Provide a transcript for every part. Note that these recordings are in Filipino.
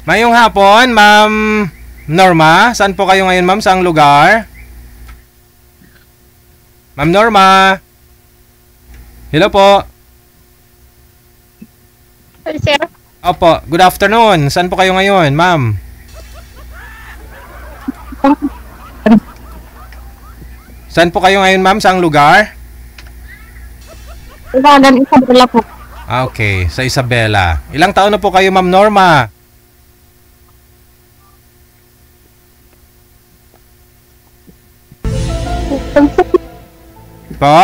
Mayong hapon, Ma'am Norma. Saan po kayo ngayon, ma'am? Saang lugar? Ma'am Norma. Hello po. Sir? Opo, good afternoon. Saan po kayo ngayon, ma'am? Saan po kayo ngayon, ma'am? Saang lugar? Ilagan, Isabela po. Okay, sa Isabela. Ilang taon na po kayo, Ma'am Norma? Po?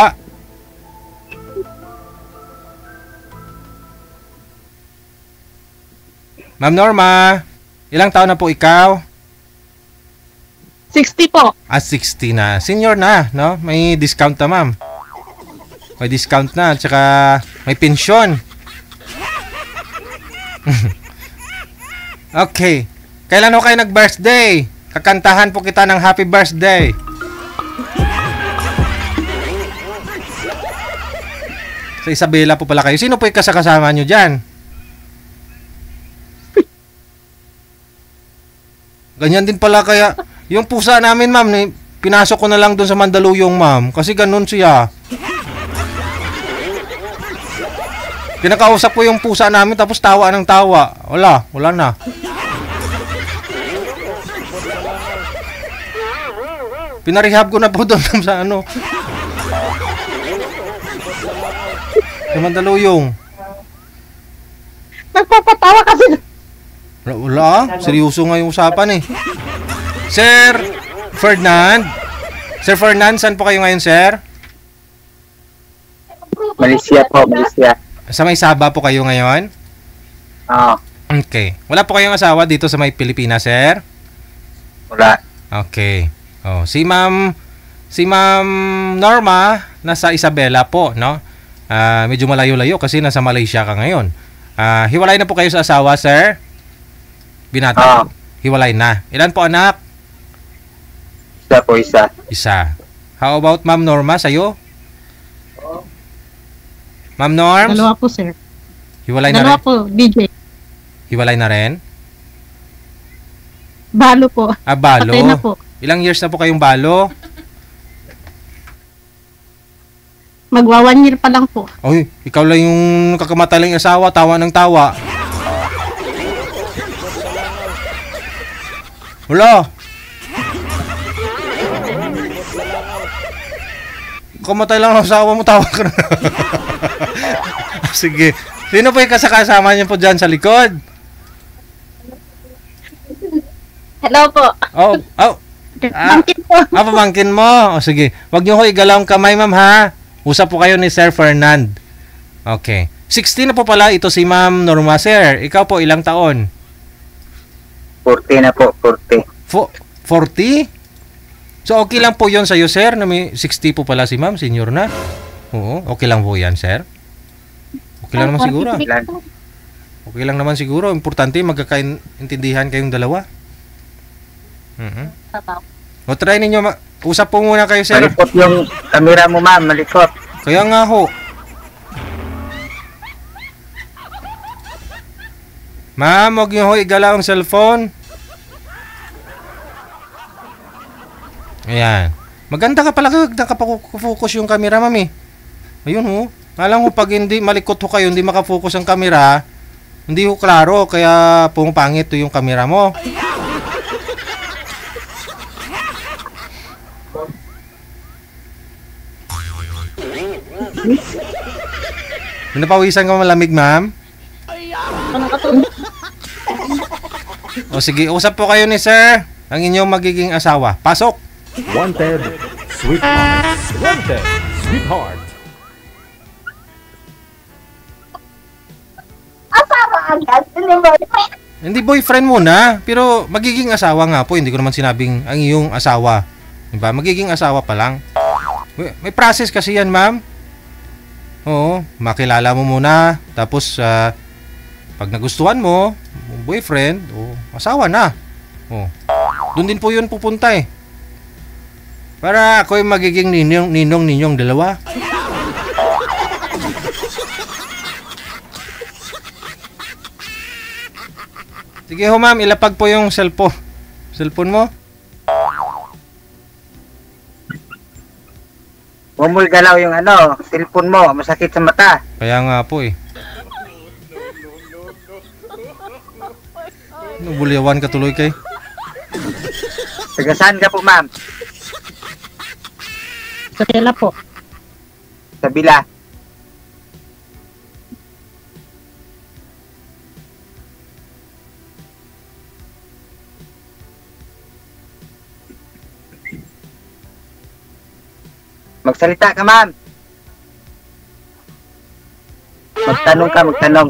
Ma'am Norma, ilang taon na po ikaw? 60 po. 60 na. Senior na, no? May discount na, ma'am. May discount na, tsaka may pensyon. Okay. Kailan ho kayo nag-birthday? Kakantahan po kita ng happy birthday. Sa Isabela po pala kayo. Sino po yung kasama nyo dyan? Ganyan din pala kaya. Yung pusa namin, ma'am, pinasok ko na lang doon sa Mandaluyong, ma'am. Kasi ganun siya. Kinakausap ko yung pusa namin tapos tawa ng tawa. Wala na. Pinarehab ko na po doon sa ano. Sa Mandaluyong. Nagpapatawa kasi. Wala, seryoso nga yung usapan eh. Sir Ferdinand. Sir Ferdinand, saan po kayo ngayon, sir? Malaysia po, Malaysia. Sa may Sabah po kayo ngayon? Oo. Okay. Wala po kayong asawa dito sa may Pilipinas, sir? Wala. Okay. Oh, si Ma'am Norma nasa Isabela po, no? Medyo malayo-layo kasi nasa Malaysia ka ngayon. Hiwalay na po kayo sa asawa, sir? Binata. Hiwalay na. Ilan po anak? Isa po, isa. Isa. How about Ma'am Norma sa'yo? Ma'am Norms? Dalawa po, sir. Hiwalay na Dalawa rin? po, DJ. Hiwalay na rin? Balo po. Balo? Patay na po. Ilang years na po kayong balo? Magwa 1 year pa lang po. Oy, ikaw lang yung kakamatay lang yung asawa, tawa ng tawa. Wala. Kamatay lang ang asawa mo, tawa ka na. Sige. Sino po yung kasama niyo po dyan sa likod? Hello po. Oh. Pamangkin po. Pamangkin mo. O sige. Huwag niyo ho igalaw ang kamay, ma'am, ha? Usap po kayo ni Sir Fernand. Okay. 16 na po pala ito si Ma'am Norma, sir. Ikaw po, ilang taon? 40 na po, 40. 40? So, okay lang po yon sa'yo, sir, na may 60 po pala si ma'am, senior na. Oo, okay lang po yan, sir. Okay lang naman siguro. Okay lang naman siguro. Importante, magkakaintindihan kayong dalawa. O, try ninyo. Usap po muna kayo, sir. Malikot yung camera mo, ma'am. Malikot. Kaya nga ho. Ma'am, huwag niyo ho igalaw ang cellphone. Ayan. Maganda ka pala, nakapag-focus yung camera, ma'am, eh. Ayun ho. Alam mo, pag hindi malikot ho kayo, hindi makafocus ang camera, hindi ho klaro, kaya pumapangit ho yung camera mo. Napawisan ka malamig, ma'am? O sige, usap po kayo ni sir, ang inyong magiging asawa. Pasok! Wanted, sweetheart. Wanted, sweetheart. Asawa agad. Hindi boyfriend muna, pero magiging asawa nga po. Hindi ko naman sinabing ang iyong asawa. Diba? Magiging asawa pa lang. May process kasi yan, ma'am. Oo, makilala mo muna. Tapos, pag nagustuhan mo, boyfriend, asawa na. Doon din po yun pupunta eh. Para ako yung magiging ninong ninyong dalawa. Sige ho ma'am, ilapag po yung cellphone mo. Gumulgalaw yung cellphone mo. Masakit sa mata. Kaya nga po eh. Nabulyawan ka tuloy kay. Tagasaan ka po, ma'am. Sa tela po. Sa bila. Magsalita ka, ma'am. Magtanong ka, magtanong.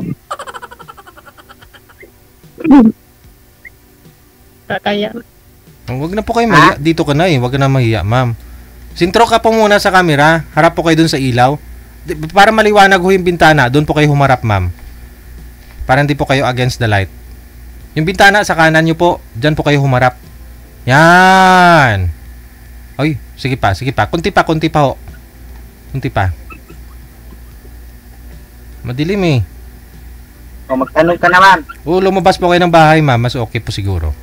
Kaya. Huwag na po kayo mahiya. Dito ka na eh. Huwag ka na mahiya, ma'am. Sintro ka po muna sa camera. Harap po kayo dun sa ilaw. Para maliwanag ho yung bintana, dun po kayo humarap, ma'am. Para hindi po kayo against the light. Yung bintana sa kanan nyo po, dyan po kayo humarap. Yan. Oy, sige pa, sige pa. Kunti pa ho. Kunti pa. Madilim eh. O, magtanong ka naman. Lumabas po kayo ng bahay, ma'am. Mas okay po siguro.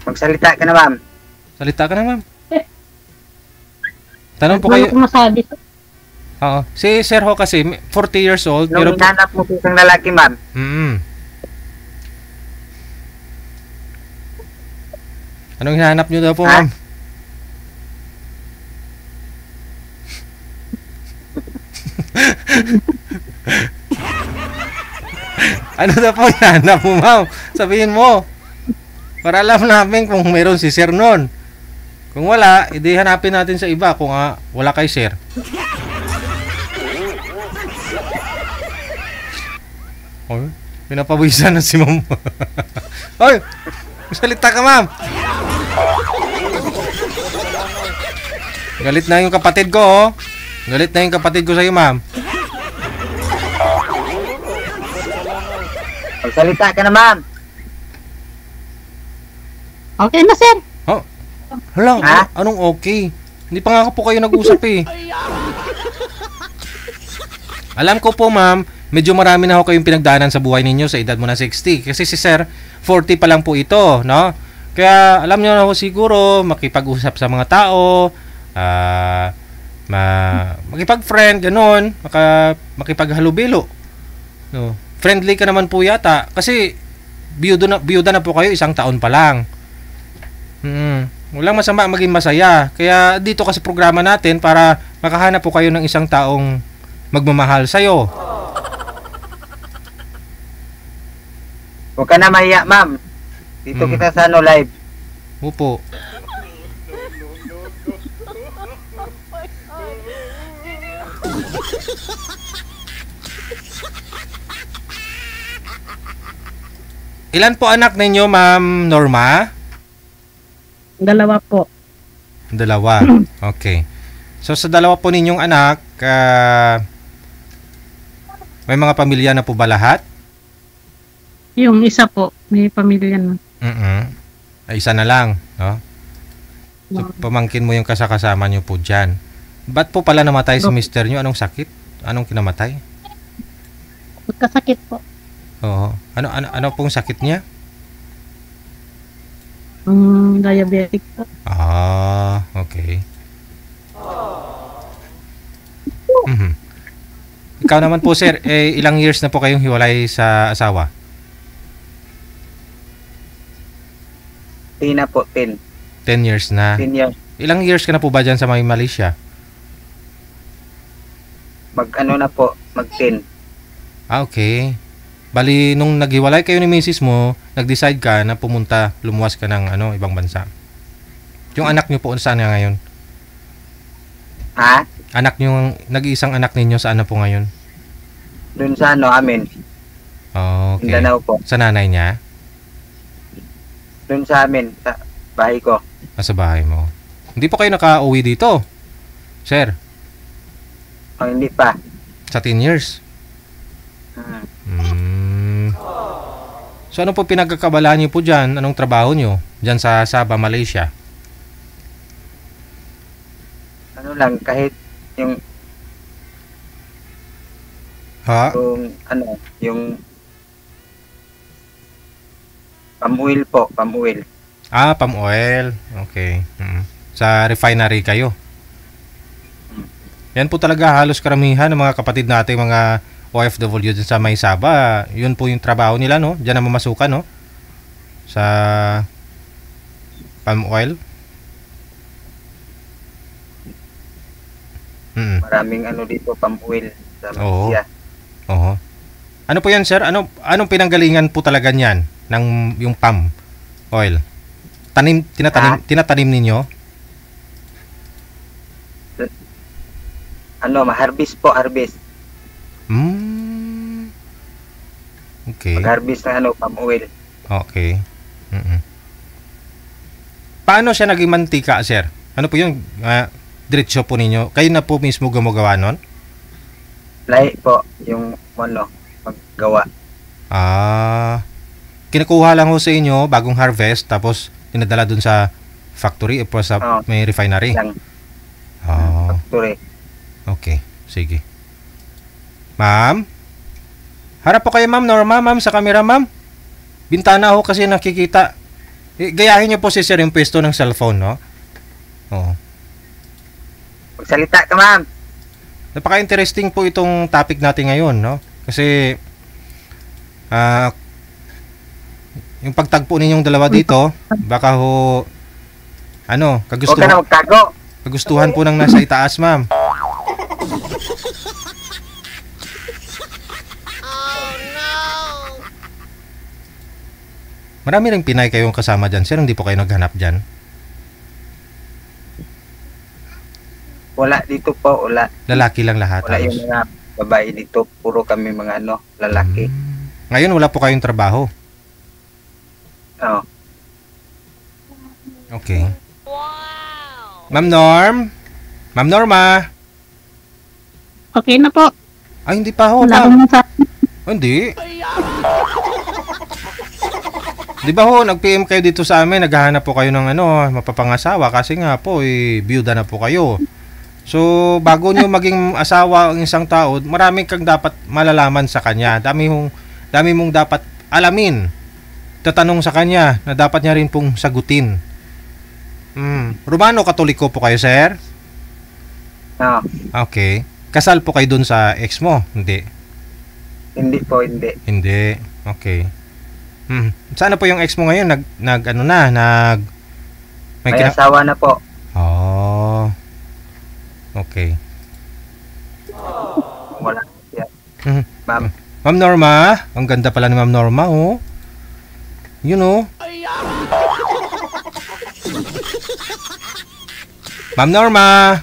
Magsalita ka na, ma'am. Salita ka na, ma'am. Tanong po kayo. Ano masabi? Oo. Si Sir Ho kasi, 40 years old. Nung hinanap mo isang lalaki, ma'am. Anong hinahanap nyo daw po, Ha? ma'am? Ano daw po hinahanap mo, ma'am? Sabihin mo. Para alam namin kung meron si Sir nun. Kung wala, edi hanapin natin sa iba kung wala kay Sir. Oy, pinapawisan na si ma'am. Oy, salita ka, ma'am. Galit na yung kapatid ko, oh. Galit na yung kapatid ko sa'yo, ma'am. Magsalita ka na, ma'am. Okay na, sir. Oh, hala, Ha? anong okay? Hindi pa nga po kayo nag-usap eh. Alam ko po, ma'am, medyo marami na ho kayong pinagdaanan sa buhay ninyo sa edad mo na 60. Kasi si Sir, 40 pa lang po ito, no? Kaya alam nyo na ho siguro, makipag-usap sa mga tao, makipag-friend, ganun, makipag-halubilo. No? Friendly ka naman po yata. Kasi, biyuda na po kayo, 1 taon pa lang. Walang masama maging masaya. Kaya dito kasi programa natin para makahanap po kayo ng isang taong magmamahal sa'yo. Huwag ka na mahiya, ma'am. Dito kita sa live. Opo. Ilan po anak ninyo, Ma'am Norma? 2 po. 2. Okay. So sa 2 po ninyong anak, may mga pamilya na po ba lahat? Yung isa po, may pamilya na. Ay, isa na lang, no? So, pamangkin mo yung kasama nyo po dyan. Ba't po pala namatay si mister nyo? Anong sakit? Anong kinamatay? Magkasakit po. Oo. Ano pong sakit niya? Diabetic po. Okay. Ikaw naman po, sir, ilang years na po kayong hiwalay sa asawa? 10 na po, 10. 10 years na. 10 years. Ilang years ka na po ba dyan sa may Malaysia? Mag-10. Okay. Bali, nung naghiwalay kayo ni misis mo, nag-decide ka na lumuwas ka ng ibang bansa. Yung anak nyo po, saan na ngayon? Ha? Nag-iisang anak ninyo, saan na po ngayon? Doon sa amin. Okay. Mindanao po. Sa nanay niya? Doon sa amin, sa bahay ko. Sa bahay mo. Hindi po kayo naka-uwi dito, sir? Hindi pa. Sa 10 years? So ano po pinagkakabalaan niyo po dyan? Anong trabaho niyo? Dyan sa Sabah, Malaysia? ano lang, kahit yung, Ha? yung palm oil po, palm oil. Ah, palm oil. Okay. Sa refinery kayo. Yan po talaga halos karamihan ng mga kapatid natin, mga OFW dyan sa May Saba. Yun po yung trabaho nila, no? Diyan na mamasukan, no? Sa palm oil. Maraming dito, palm oil sa Oo. Malaysia. Oo. Ano po yan, sir? Anong pinanggalingan po talaga niyan ng yung palm oil? Tinatanim ninyo? Harvest po, harvest. Okay. Mag-harvest ng palm oil. Okay. Paano siya naging mantika, sir? Ano po yung diretso po ninyo? Kayo na po mismo gumagawa nun? Lahi po, yung maggawa. Kinukuha lang ho sa inyo bagong harvest tapos dinadala dun sa factory o sa may refinery? Lang. Factory. Okay, sige. Ma'am? Harap po kayo, ma'am. Norma, ma'am, sa camera, ma'am. Bintana ho kasi nakikita. Gayahin niyo po si sir yung pwesto ng cellphone, no? Oo. Magsalita ka, ma'am. Napaka-interesting po itong topic natin ngayon, no? Kasi yung pagtagpo ninyong dalawa dito, baka ho Huwag ka na magtago. kagustuhan po ng nasa itaas, ma'am. Marami ring Pinay kayong kasama dyan, sir. Hindi po kayo naghanap dyan. Wala dito po, wala. Lalaki lang lahat. Wala halos. yung mga babae dito. Puro kami mga lalaki. Ngayon, wala po kayong trabaho. Oo. Okay. Ma'am Norm? Ma'am Norma? Okay na po. Ay, hindi pa ho. Wala ma'am. akong masabi. Hindi. Di ba ho, nag-PM kayo dito sa amin, naghahanap po kayo ng mapapangasawa kasi nga po, biyuda na po kayo. So, bago nyo maging asawa ang isang tao, marami kang dapat malalaman sa kanya. Dami mong dapat alamin. Tatanong sa kanya na dapat niya rin pong sagutin. Romano Katoliko po kayo, sir? Oo. Okay. Kasal po kayo dun sa ex mo? Hindi. Hindi po, hindi. Hindi. Okay. Sana po yung ex mo ngayon may May asawa na po. Oh. Okay. Wala siya. Ma'am. Ma'am Norma, ang ganda pala ni Ma'am Norma, oh. You know. Ma'am Norma.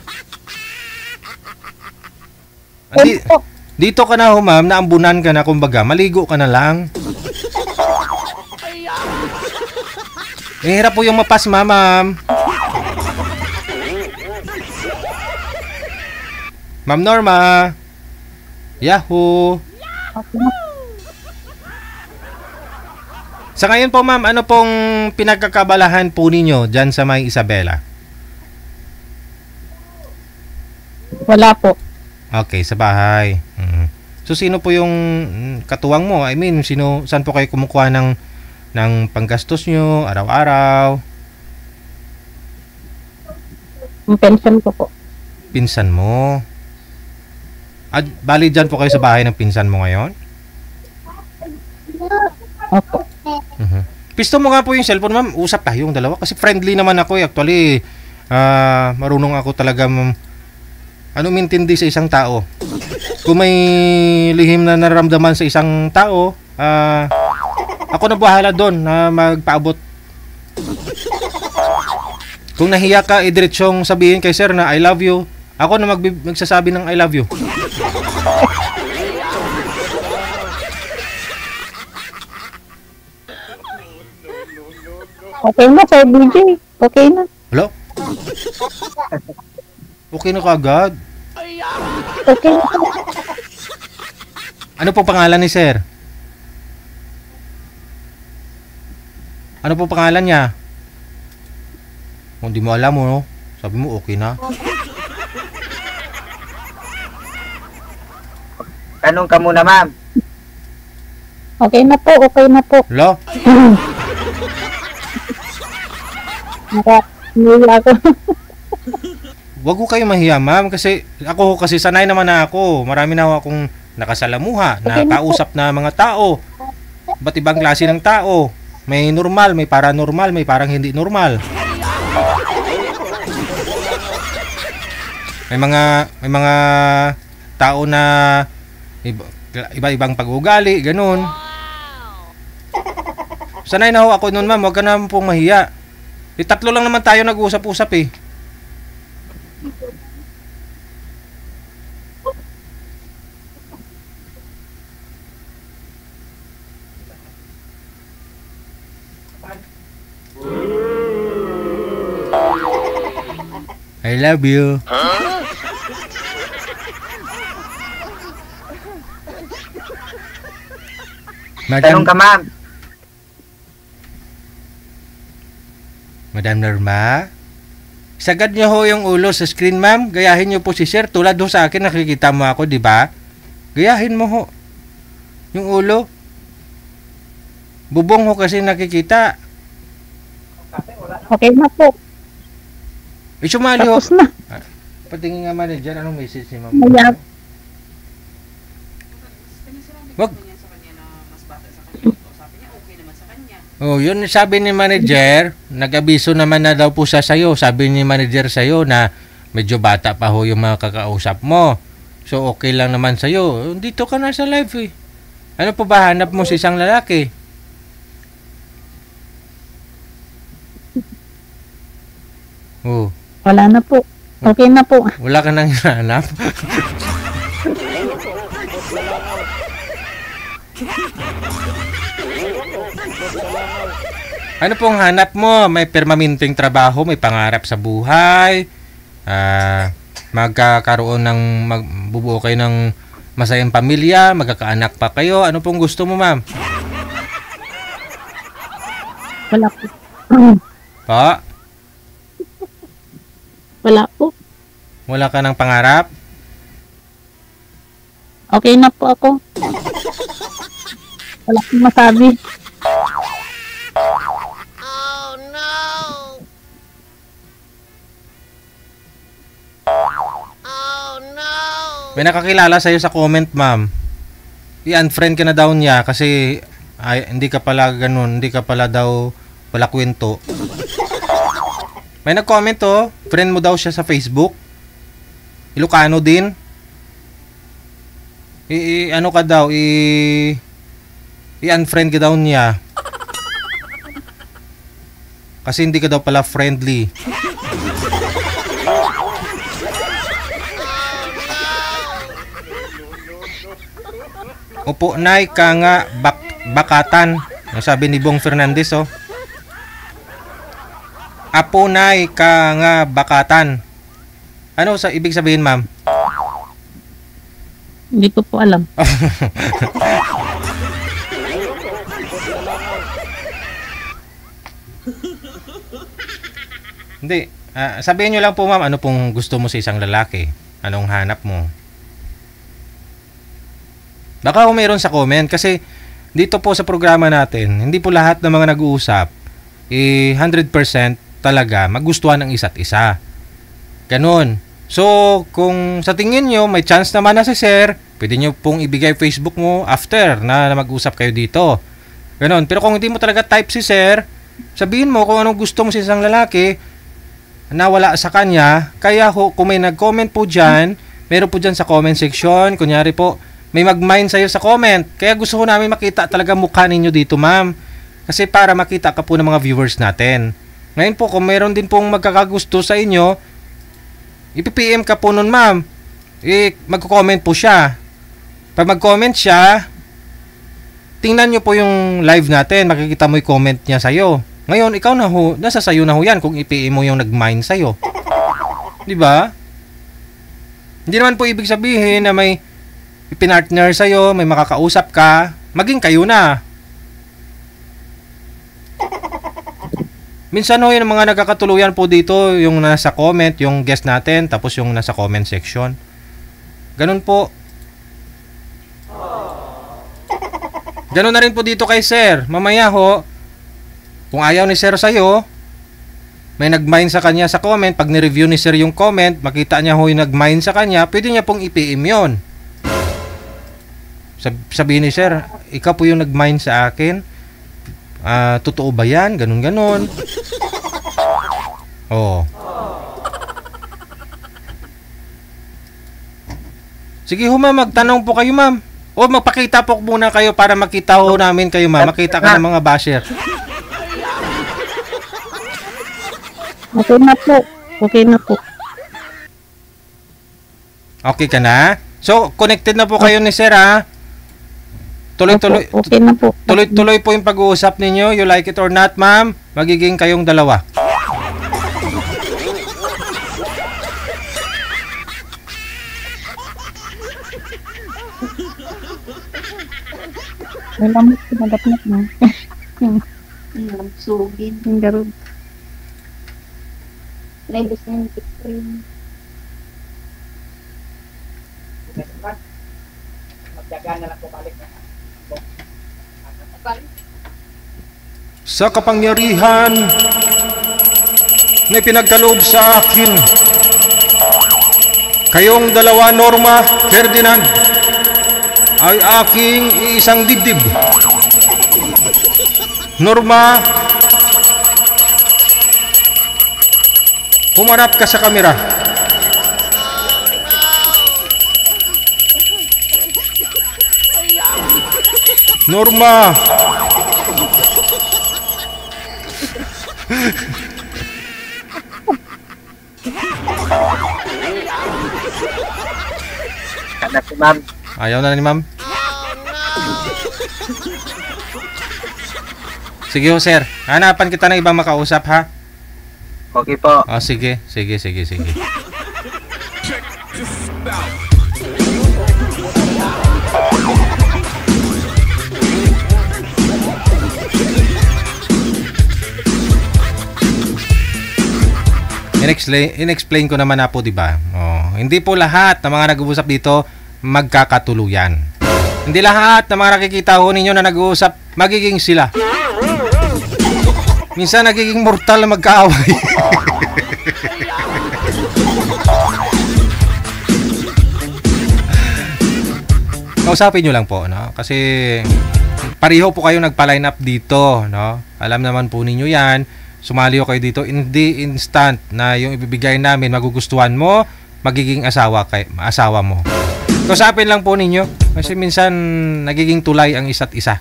Dito ka na ho, ma'am, naambunan ka na, kumbaga, maligo ka na lang. Hirap po yung mapas, ma'am. Ma'am Norma. Yahoo. Sa ngayon po, ma'am, ano pong pinagkakabalahan po ninyo dyan sa May Isabela? Wala po. Okay, sa bahay. So, sino po yung katuwang mo? I mean, saan po kayo kumukuha ng panggastos nyo, araw-araw? Yung pension ko po. Pinsan mo? Bali dyan po kayo sa bahay ng pinsan mo ngayon? Opo. Pisto mo nga po yung cellphone, ma'am. Usap tayong dalawa. Kasi friendly naman ako. Actually, marunong ako talaga mintindi sa isang tao. Kung may lihim na nararamdaman sa isang tao, ako na bahala doon na magpaabot. Kung nahiya ka, idiretsyong sabihin kay sir na I love you. Ako na magsasabi ng I love you. Okay na, Sir BJ. Okay na. Hello? Okay na kagad. Okay na. Ano po pangalan ni sir? Ano po pangalan niya? Kung di mo alam mo, no? Sabi mo okay na. Tanong ka muna, ma'am. Okay na po, okay na po. Lo? Nila ako. Wag ko kayo mahiya, ma'am, kasi ako kasi sanay naman na ako. Marami na akong nakasalamuha, nakausap na mga tao. Ba't ibang klase ng tao? May normal, may paranormal, may parang hindi normal. May mga tao na iba-ibang pag-ugali, ganun. Sanay na ho ako noon, ma'am. Huwag ka naman pong mahiya. Tatlo lang naman tayo nag-usap-usap eh. I love you. Tanong ka, ma'am. Madam Norma, sagad niyo ho yung ulo sa screen, ma'am. Gayahin niyo po si sir. Tulad ho sa akin, nakikita mo ako, di ba? Gayahin mo ho yung ulo. Bubong ho kasi nakikita. Okay na po. Sumali ho. Tapos na. Patingin nga manager, anong message ni ma'am? Maya. Wag. Oh, yun sabi ni manager, nag-abiso naman na daw po siya sa'yo. Sabi ni manager sa'yo na medyo bata pa ho yung mga kakausap mo. So, okay lang naman sa'yo. Dito ka na sa live eh. Ano po ba hanap mo sa isang lalaki? Oh, Wala na po. Okay na po. wala ka nang hanap. Ano pong hanap mo? May permanenteng trabaho, may pangarap sa buhay, magkakaroon ng, bubuo kayo ng masayang pamilya, magkakaanak pa kayo. Ano pong gusto mo, ma'am? Wala po. Pa? Wala po. Wala ka ng pangarap? Okay na po ako. Wala akong masabi. May nakakilala sa'yo sa comment, ma'am. I-unfriend ka na daw niya kasi hindi ka pala ganun, hindi ka pala daw wala kwento. May nag-comment oh, friend mo daw siya sa Facebook. Ilocano din. Ano ka daw, i-unfriend ka daw niya. Kasi hindi ka daw pala friendly. Upo nay ka nga bakatan. Ang sabi ni Bong Fernandez oh. Apo nay ka nga bakatan. Ano sa ibig sabihin, ma'am? Hindi ko po alam. Hindi. Sabihin nyo lang po, ma'am, ano pong gusto mo sa isang lalaki? Anong hanap mo? Baka kung mayroon sa comment kasi dito po sa programa natin, hindi po lahat ng mga nag-uusap 100% talaga magustuhan ng isa't isa. Ganon. So, kung sa tingin nyo may chance naman na si sir, pwede nyo pong ibigay Facebook mo after na mag-usap kayo dito. Ganon. Pero kung hindi mo talaga type si sir, sabihin mo kung anong gusto mo sa isang lalaki na wala sa kanya. Kaya kung may nag-comment po dyan, meron po dyan sa comment section, kunyari po, may mag-mind sa'yo sa comment. Kaya gusto ko namin makita talaga mukha ninyo dito, ma'am. Kasi para makita ka po ng mga viewers natin. Ngayon po, kung meron din pong magkakagusto sa inyo, ipi-PM ka po nun, ma'am. Mag-comment po siya. Pag mag-comment siya, tingnan nyo po yung live natin. Makikita mo yung comment niya sa'yo. Ngayon, ikaw na ho, nasa sa'yo na ho yan kung i-PM mo yung nag-mind sa'yo. Diba? Hindi naman po ibig sabihin na may ipinartner sa'yo, may makakausap ka, maging kayo na. Minsan ho, yung mga nagkakatuluyan po dito, yung nasa comment, yung guest natin, tapos yung nasa comment section. Ganun po. Ganun na rin po dito kay sir. Mamaya ho, kung ayaw ni sir sa'yo, may nag-mine sa kanya sa comment, pag ni-review ni sir yung comment, makita niya ho yung nag-mine sa kanya, pwede niya pong i-PM yun. Sabihin ni sir, ikaw po yung nag-mine sa akin. Totoo ba yan? Ganun. Oo. Sige ho ma'am, magtanong po kayo ma'am. O magpakita po muna kayo para makita ho namin kayo ma'am. Makita ka ng mga basher. Okay na po. Okay na po. Okay ka na? So, connected na po kayo ni sir ha? Tuloy-tuloy. Opo, okay na po. Tuloy-tuloy po yung pag-uusap ninyo. You like it or not ma'am? Magiging kayong dalawa. Wala mo pinagapnat mo. Sugin. Yung garod. Naibos na yung picture. Sa kapangyarihan na pinagkaloob sa akin, kayong dalawa Norma Ferdinand ay aking iisang dibdib. Norma, humarap ka sa kamera. Norma, Kana si ma'am. ayaw na ni ma'am. Sige ho sir, hanapan kita ng ibang makausap ha. Okay po. Sige. In-explain ko naman na po, 'di ba? Hindi po lahat ng mga nag-uusap dito magkakatuluyan. Hindi lahat ng mga nakikita ho ninyo na nag-uusap magiging sila. Minsan nagiging mortal na magkaaway. Kausapin nyo lang po, no? Kasi pareho po kayo nagpa-line up dito, no? Alam naman po ninyo yan. Sumali kayo dito, hindi instant na yung ibibigay namin magugustuhan mo, magiging asawa mo. Kausapin lang po ninyo kasi minsan nagiging tulay ang isa't isa.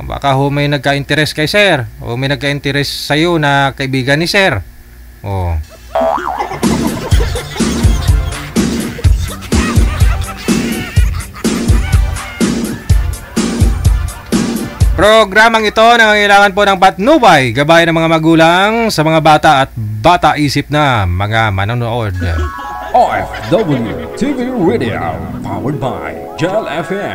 Baka ho may nagka-interest kay sir o may nagka-interest sa'yo na kaibigan ni sir. Programang ito nangangailangan po ng patnubay, gabay ng mga magulang sa mga bata at bata isip na mga manonood. OFW TV Radio, powered by Gel FM.